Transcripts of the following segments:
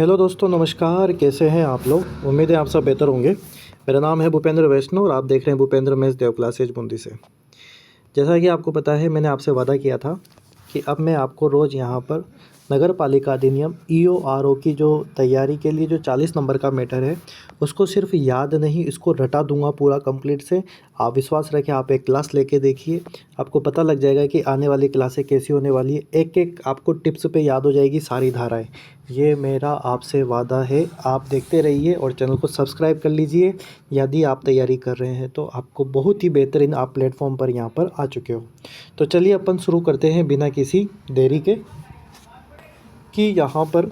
Hello दोस्तों, नमस्कार। कैसे हैं आप लोग? उम्मीद है आप सब बेहतर होंगे। मेरा नाम है भूपेंद्र वैष्णव और आप देख रहे हैं भूपेंद्र मेस देव क्लासेज बूंदी से। जैसा कि आपको पता है, मैंने आपसे वादा किया था कि अब मैं आपको रोज़ यहाँ पर नगर पालिका अधिनियम EORO की जो तैयारी के लिए जो 40 नंबर का मैटर है, उसको सिर्फ याद नहीं, इसको रटा दूंगा पूरा कंप्लीट से। आप विश्वास रखें, आप एक क्लास लेके देखिए, आपको पता लग जाएगा कि आने वाली क्लासें कैसी होने वाली है। एक एक आपको टिप्स पे याद हो जाएगी सारी धाराएं। ये मेरा आपसे वादा है। आप देखते रहिए और चैनल को सब्सक्राइब कर लीजिए। यदि आप तैयारी कर रहे हैं तो आपको बहुत ही बेहतरीन आप प्लेटफॉर्म पर यहाँ पर आ चुके हो। तो चलिए अपन शुरू करते हैं बिना किसी देरी के। कि यहाँ पर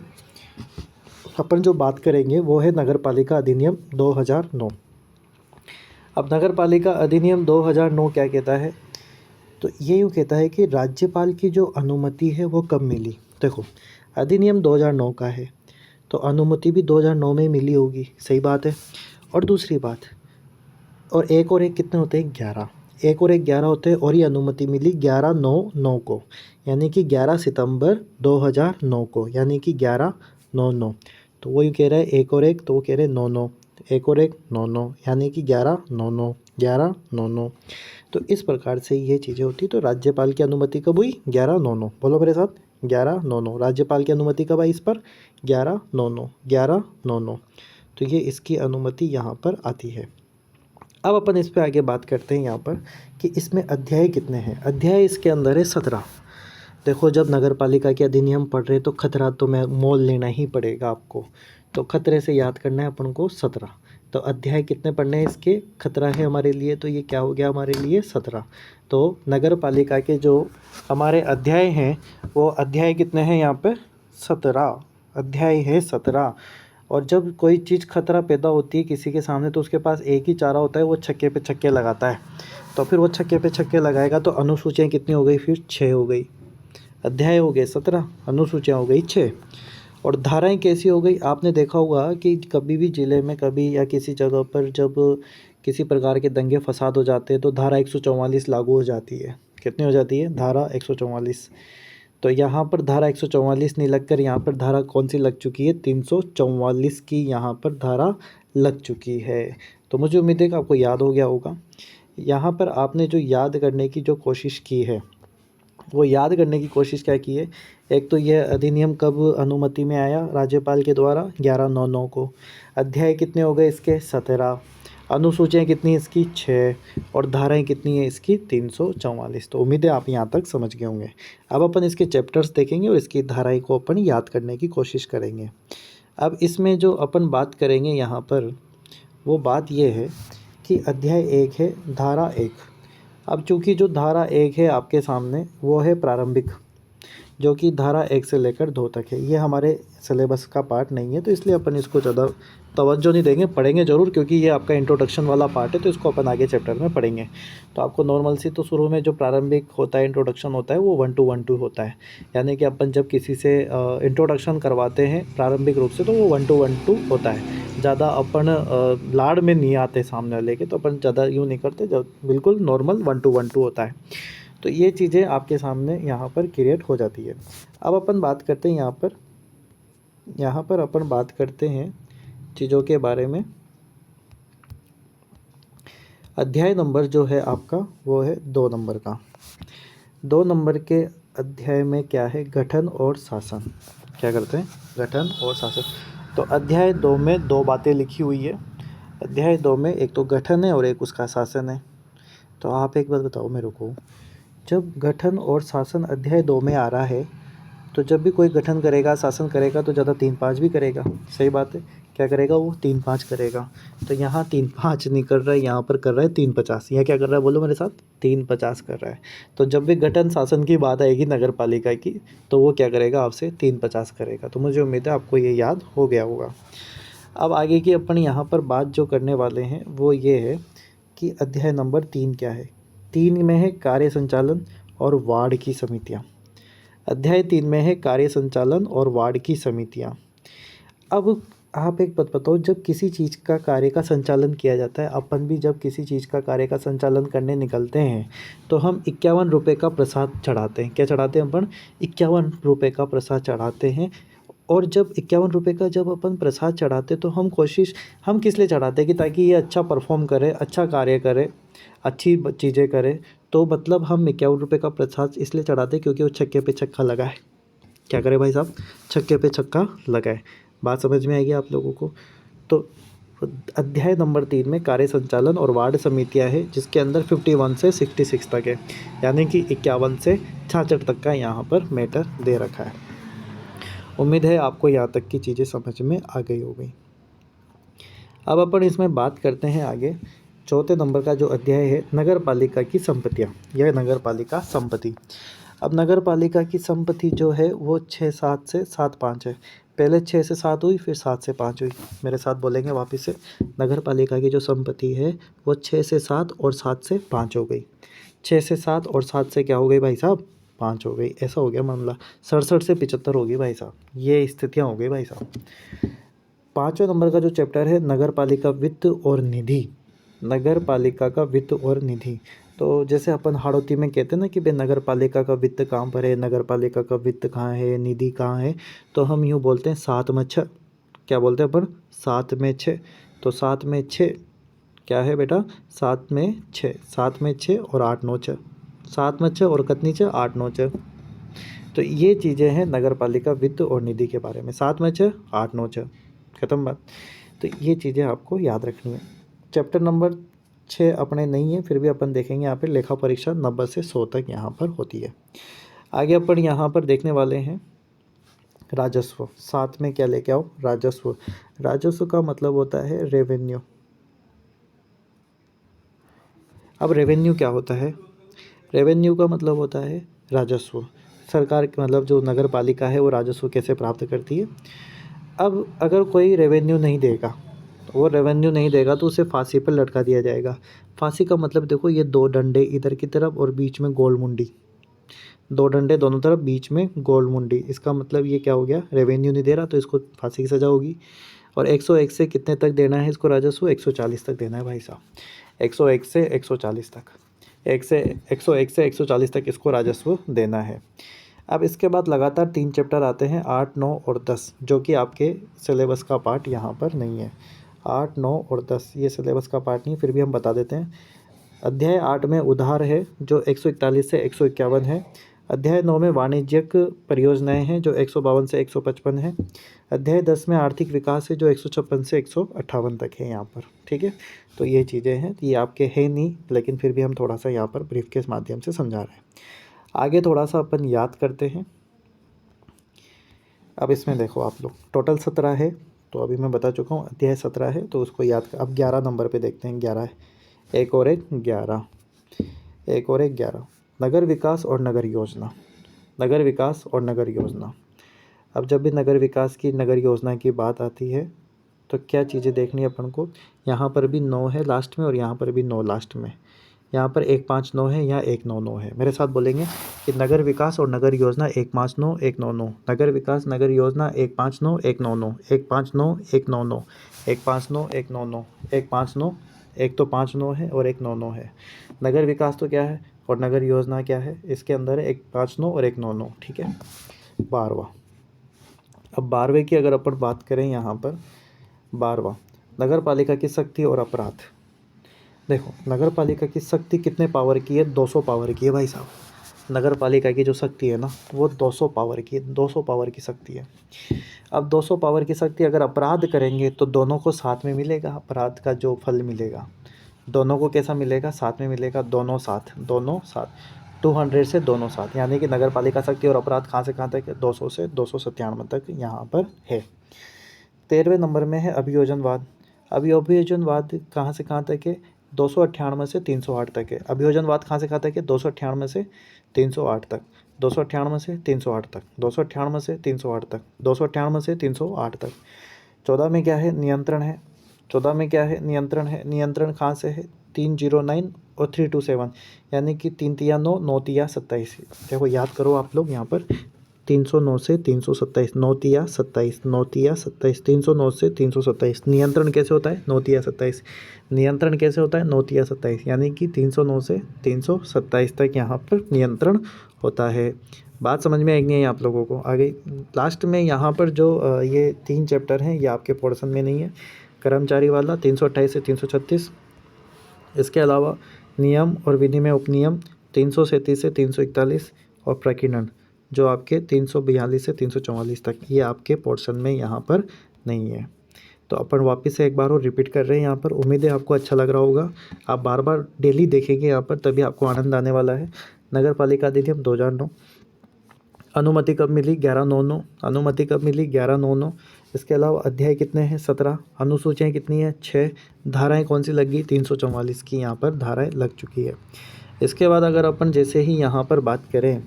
अपन जो बात करेंगे वो है नगर पालिका अधिनियम 2009। अब नगर पालिका अधिनियम 2009 क्या कहता है? तो ये यूँ कहता है कि राज्यपाल की जो अनुमति है वो कब मिली। देखो, अधिनियम 2009 का है तो अनुमति भी 2009 में मिली होगी, सही बात है। और दूसरी बात, और एक कितने होते हैं? 11। एक और एक 11 होते हैं और ये अनुमति मिली 11/9/9 को, यानी कि 11 सितंबर 2009 को, यानी कि 11/9/9। तो वो यूँ कह रहा है एक और एक, तो वो कह रहे हैं 9/9। एक और एक 9/9, यानी कि 11/9/9, 11/9/9। तो इस प्रकार से ये चीज़ें होती। तो राज्यपाल की अनुमति कब हुई? 11/9/9। बोलो मेरे साथ, 11/9/9। राज्यपाल की अनुमति कब आई इस पर? 11/9/9, 11/9/9। तो ये इसकी अनुमति यहाँ पर आती है। अब अपन इस पे आगे बात करते हैं यहाँ पर कि इसमें अध्याय कितने हैं। अध्याय इसके अंदर है 17। देखो, जब नगर पालिका के अधिनियम पढ़ रहे तो खतरा तो मैं मोल लेना ही पड़ेगा आपको। तो खतरे से याद करना है अपन को 17। तो अध्याय कितने पढ़ने हैं इसके? खतरा है हमारे लिए, तो ये क्या हो गया हमारे लिए? 17। तो नगर पालिका के जो हमारे अध्याय हैं वो अध्याय कितने हैं यहाँ पे? 17 अध्याय है, 17। और जब कोई चीज़ खतरा पैदा होती है किसी के सामने तो उसके पास एक ही चारा होता है, वो छक्के पे छक्के लगाता है। तो फिर वो छक्के पे छक्के लगाएगा तो अनुसूचियाँ कितनी हो गई? फिर 6 हो गई। अध्याय हो गए 17, अनुसूचियाँ हो गई 6। और धाराएं कैसी हो गई? आपने देखा होगा कि कभी भी ज़िले में कभी या किसी जगह पर जब किसी प्रकार के दंगे फसाद हो जाते हैं तो धारा 144 लागू हो जाती है। कितनी हो जाती है? धारा 144। तो यहाँ पर धारा 144 नहीं लगकर यहाँ पर धारा कौन सी लग चुकी है? 344 की यहाँ पर धारा लग चुकी है। तो मुझे उम्मीद है कि आपको याद हो गया होगा। यहाँ पर आपने जो याद करने की जो कोशिश की है, वो याद करने की कोशिश क्या की है? एक तो यह अधिनियम कब अनुमति में आया राज्यपाल के द्वारा? 11/9/9 को। अध्याय कितने हो गए इसके? 17। अनुसूचियाँ कितनी है इसकी? 6। और धाराएं कितनी है इसकी? 344। तो उम्मीद है आप यहाँ तक समझ गए होंगे। अब अपन इसके चैप्टर्स देखेंगे और इसकी धाराएं को अपन याद करने की कोशिश करेंगे। अब इसमें जो अपन बात करेंगे यहाँ पर वो बात ये है कि अध्याय 1 है, धारा 1। अब चूँकि जो धारा 1 है आपके सामने वो है प्रारंभिक, जो कि धारा 1 से लेकर 2 तक है। ये हमारे सिलेबस का पार्ट नहीं है तो इसलिए अपन इसको ज़्यादा तवज्जो नहीं देंगे। पढ़ेंगे ज़रूर क्योंकि ये आपका इंट्रोडक्शन वाला पार्ट है, तो इसको अपन आगे चैप्टर में पढ़ेंगे। तो आपको नॉर्मल सी तो शुरू में जो प्रारंभिक होता है, इंट्रोडक्शन होता है, वो 1-2 होता है। यानी कि अपन जब किसी से इंट्रोडक्शन करवाते हैं प्रारंभिक रूप से तो वो 1-2 होता है। ज़्यादा अपन लाड़ में नहीं आते सामने वाले के, तो अपन ज़्यादा यूँ नहीं करते, जब बिल्कुल नॉर्मल 1-2 होता है। तो ये चीज़ें आपके सामने यहाँ पर क्रिएट हो जाती है। अब अपन बात करते हैं यहाँ पर अपन बात करते हैं चीज़ों के बारे में। अध्याय नंबर जो है आपका वो है 2 नंबर का। 2 नंबर के अध्याय में क्या है? गठन और शासन। क्या करते हैं? गठन और शासन। तो अध्याय 2 में 2 बातें लिखी हुई है। अध्याय 2 में एक तो गठन है और एक उसका शासन है। तो आप एक बात बताओ मेरे को, जब गठन और शासन अध्याय 2 में आ रहा है तो जब भी कोई गठन करेगा, शासन करेगा तो ज़्यादा 3-5 भी करेगा, सही बात है। क्या करेगा वो? 3-5 करेगा। तो यहाँ 3-5 नहीं कर रहा है, यहाँ पर कर रहा है 3-50। यह क्या कर रहा है? बोलो मेरे साथ, 3-50 कर रहा है। तो जब भी गठन शासन की बात आएगी नगर पालिका की तो वो क्या करेगा? आपसे 3-50 करेगा। तो मुझे उम्मीद है आपको ये याद हो गया होगा। अब आगे की अपन यहाँ पर बात जो करने वाले हैं वो ये है कि अध्याय नंबर 3 क्या है? 3 में है कार्य संचालन और वार्ड की समितियाँ। अध्याय 3 में है कार्य संचालन और वार्ड की समितियाँ। अब आप एक बात बताओ, जब किसी चीज़ का कार्य का संचालन किया जाता है, अपन भी जब किसी चीज़ का कार्य का संचालन करने निकलते हैं तो हम 51 रुपये का प्रसाद चढ़ाते हैं। क्या चढ़ाते हैं अपन? 51 रुपये का प्रसाद चढ़ाते हैं। और जब 51 रुपये का जब अपन प्रसाद चढ़ाते तो हम किस लिए चढ़ाते कि ताकि ये अच्छा परफॉर्म करे, अच्छा कार्य करे, अच्छी चीज़ें करे। तो मतलब हम 51 रुपये का प्रसाद इसलिए चढ़ाते क्योंकि वो छक्के पे छक्का लगाए। क्या करे भाई साहब, छक्के पे छक्का लगाए। बात समझ में आएगी आप लोगों को। तो अध्याय नंबर 3 में कार्य संचालन और वार्ड समितियां है, जिसके अंदर 51 से 66 तक है, यानी कि 51 से 66 तक का यहाँ पर मैटर दे रखा है। उम्मीद है आपको यहाँ तक की चीज़ें समझ में आ गई होगी। अब अपन इसमें बात करते हैं आगे। चौथे नंबर का जो अध्याय है, नगर पालिका की संपत्तियाँ। यह नगर पालिका संपत्ति। अब नगर पालिका की संपत्ति जो है वो 6-7 से 7-5 है। पहले 6 से 7 हुई, फिर 7 से 5 हुई। मेरे साथ बोलेंगे वापस से। नगर पालिका की जो संपत्ति है वो 6 से 7 और 7 से 5 हो गई। 6 से 7 और 7 से क्या हो गई भाई साहब, 5 हो गई। ऐसा हो गया मामला। 67 से 75 होगी भाई साहब। ये स्थितियाँ हो गई भाई साहब। 5वें नंबर का जो चैप्टर है, नगर पालिका वित्त और निधि। नगर पालिका का वित्त और निधि। तो जैसे अपन हाड़ौती में कहते हैं ना कि भाई नगर पालिका का वित्त कहाँ पर है, नगर पालिका का वित्त कहाँ है, निधि कहाँ है, तो हम यूँ बोलते हैं 7 में 6। क्या बोलते हैं अपन, 7 में 6। तो 7 में 6 क्या है बेटा, 7 में 6, 7 में 6 और 8 9 6, 7 में 6 और कितनी 6, 8 9 6। तो ये चीज़ें हैं नगर पालिका वित्त और निधि के बारे में। 7 में 6, 8 9 6, खत्म बात। तो ये चीज़ें आपको याद रखनी है। चैप्टर नंबर 6 अपने नहीं है, फिर भी अपन देखेंगे यहाँ पे लेखा परीक्षा 90 से 100 तक यहाँ पर होती है। आगे अपन यहाँ पर देखने वाले हैं राजस्व। साथ में क्या लेके आओ, राजस्व। राजस्व का मतलब होता है रेवेन्यू। अब रेवेन्यू क्या होता है, रेवेन्यू का मतलब होता है राजस्व। सरकार मतलब जो नगर पालिका है वो राजस्व कैसे प्राप्त करती है। अब अगर कोई रेवेन्यू नहीं देगा, वो रेवेन्यू नहीं देगा तो उसे फांसी पर लटका दिया जाएगा। फांसी का मतलब देखो, ये 2 डंडे इधर की तरफ और बीच में गोल मुंडी, 2 डंडे दोनों तरफ, बीच में गोल मुंडी। इसका मतलब ये क्या हो गया, रेवेन्यू नहीं दे रहा तो इसको फांसी की सज़ा होगी। और 101 से कितने तक देना है इसको राजस्व, 140 तक देना है भाई साहब। 101 से 140 तक, 101 से 140 तक इसको राजस्व देना है। अब इसके बाद लगातार 3 चैप्टर आते हैं, 8 9 और 10, जो कि आपके सिलेबस का पार्ट यहाँ पर नहीं है। 8 9 और 10 ये सिलेबस का पार्ट नहीं, फिर भी हम बता देते हैं। अध्याय 8 में उधार है जो 141 से 151 है। अध्याय 9 में वाणिज्यिक परियोजनाएं हैं जो 152 से 155 है। अध्याय 10 में आर्थिक विकास है जो 156 से 158 तक है यहाँ पर। ठीक है, तो ये चीज़ें हैं, ये आपके हैं नहीं, लेकिन फिर भी हम थोड़ा सा यहाँ पर ब्रीफ के माध्यम से समझा रहे हैं। आगे थोड़ा सा अपन याद करते हैं। अब इसमें देखो आप लोग, टोटल 17 है, तो अभी मैं बता चुका हूँ अध्याय 17 है, तो उसको याद कर। अब 11 नंबर पे देखते हैं, 11 है, एक और एक 11, एक और एक 11। नगर विकास और नगर योजना, नगर विकास और नगर योजना। अब जब भी नगर विकास की, नगर योजना की बात आती है तो क्या चीज़ें देखनी है अपन को। यहाँ पर भी 9 है लास्ट में और यहाँ पर भी 9 लास्ट में। यहाँ पर 159 है, यहाँ 199 है। मेरे साथ बोलेंगे कि नगर विकास और नगर योजना 159 199, नगर विकास नगर योजना 159 199, 159 199, 159 199, 159, एक तो 59 है और 199 है। नगर विकास तो क्या है और नगर योजना क्या है, इसके अंदर है 159 और 199। ठीक है, 12वां। अब 12वें की अगर अपन बात करें यहाँ पर, 12वां नगर पालिका की शक्ति और अपराध। देखो, नगर पालिका की शक्ति कितने पावर की है, 200 पावर की है भाई साहब। नगर पालिका की जो शक्ति है ना वो 200 पावर की है, 200 पावर की शक्ति है। अब 200 पावर की शक्ति अगर अपराध करेंगे तो दोनों को साथ में मिलेगा, अपराध का जो फल मिलेगा दोनों को कैसा मिलेगा, साथ में मिलेगा, दोनों साथ, दोनों साथ, 200 से दोनों साथ। यानी कि नगर पालिका शक्ति और अपराध कहाँ से कहाँ तक है, 200 से 297 तक यहाँ पर है। 13वें नंबर में है अभियोजनवाद। अभियोजनवाद कहाँ से कहाँ तक है, 298 से 308 तक है। अभियोजनवाद कहाँ से कहाँ तक है, 298 से 308 तक, 298 से 308 तक, 298 से 308 तक, 298 से 308 तक। 14 में क्या है, नियंत्रण है। 14 में क्या है, नियंत्रण है। नियंत्रण कहाँ से है, 309 और 327, यानी कि 3 तिया 9, 9 तिया 27। देखो याद करो आप लोग यहाँ पर, 309 से 327, 9 तिया 27, 9 तिया 27, 309 से 327। नियंत्रण कैसे होता है? 9 तिया 27। नियंत्रण कैसे होता है? 9 तिया 27, यानी कि 309 से 327 तक यहाँ पर नियंत्रण होता है। बात समझ में आई नहीं है आप लोगों को? आगे लास्ट में यहाँ पर जो ये 3 चैप्टर हैं, ये आपके पोर्शन में नहीं है। कर्मचारी वाला 328 से 336। इसके अलावा नियम और विनिमय उपनियम 337 से 341 और प्रकीर्णन जो आपके 342 से 344 तक, ये आपके पोर्शन में यहाँ पर नहीं है। तो अपन वापस से एक बार और रिपीट कर रहे हैं यहाँ पर। उम्मीद है आपको अच्छा लग रहा होगा। आप बार बार डेली देखेंगे यहाँ पर, तभी आपको आनंद आने वाला है। नगर पालिका अधिनियम 2009, अनुमति कब मिली? 11/9/9। अनुमति कब मिली? 11/9/9। इसके अलावा अध्याय कितने हैं? 17। अनुसूचियाँ कितनी है? 6। धाराएं कौन सी लगी? 344 की यहाँ पर धाराएं लग चुकी है। इसके बाद अगर अपन जैसे ही यहाँ पर बात करें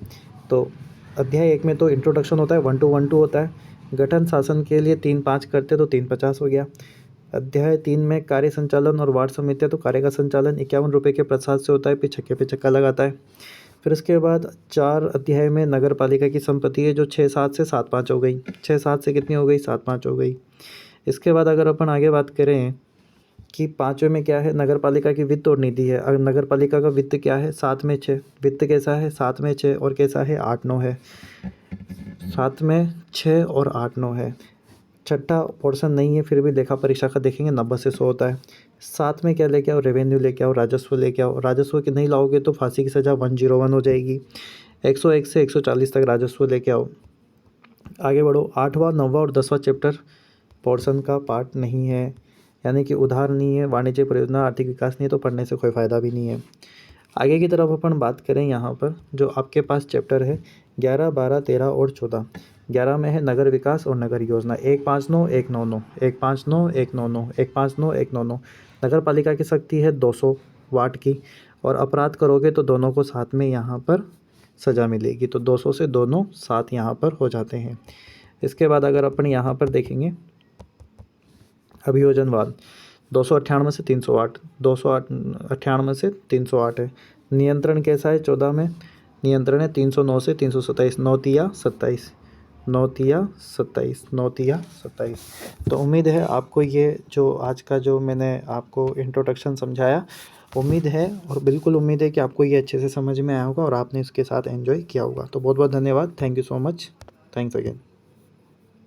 तो अध्याय 1 में तो इंट्रोडक्शन होता है, 1-2 होता है। गठन शासन के लिए 3-5 करते तो 350 हो गया। अध्याय 3 में कार्य संचालन और वार्ड समितियाँ, तो कार्य का संचालन 51 रुपये के प्रसाद से होता है, पे छक्का लगाता है। फिर इसके बाद 4 अध्याय में नगर पालिका की संपत्ति है जो 6-7 से 7-5 हो गई। 6-7 से कितनी हो गई? 7-5 हो गई। इसके बाद अगर अपन आगे बात करें कि 5वें में क्या है? नगर पालिका की वित्त और निधि है। अगर नगर पालिका का वित्त क्या है? 7 में 6। वित्त कैसा है? 7 में 6 और कैसा है? 8-9 है। 7 में 6 और 8-9 है। छठा पोर्शन नहीं है, फिर भी लेखा परीक्षा का देखेंगे 90 से 100 होता है। 7 में क्या लेके आओ? रेवेन्यू लेके आओ, राजस्व लेके आओ। राजस्व की नहीं लाओगे तो फांसी की सज़ा 101 हो जाएगी। 101 से 140 तक राजस्व लेके आओ। आगे बढ़ो। 8वां 9वां और 10वां चैप्टर पोर्शन का पार्ट नहीं है, यानी कि उधार नहीं है, वाणिज्य परियोजना, आर्थिक विकास नहीं है, तो पढ़ने से कोई फ़ायदा भी नहीं है। आगे की तरफ अपन बात करें यहाँ पर जो आपके पास चैप्टर है 11, 12, 13 और 14। 11 में है नगर विकास और नगर योजना, 159, 199, 159, 199, 159, 199। नगर पालिका की शक्ति है 200 वाट की, और अपराध करोगे तो दोनों को साथ में यहाँ पर सज़ा मिलेगी, तो 200 से दोनों साथ यहाँ पर हो जाते हैं। इसके बाद अगर अपन यहाँ पर देखेंगे अभियोजनवाद 298 से 308, 298 से 308 है। नियंत्रण कैसा है? 14 में नियंत्रण है 309 से 327, 9 तिया 27, 9 तिया 27, 9 तिया 27। तो उम्मीद है आपको ये जो आज का जो मैंने आपको इंट्रोडक्शन समझाया, उम्मीद है और बिल्कुल उम्मीद है कि आपको ये अच्छे से समझ में आया होगा और आपने इसके साथ एंजॉय किया होगा। तो बहुत बहुत धन्यवाद। Thank you so much. Thanks again.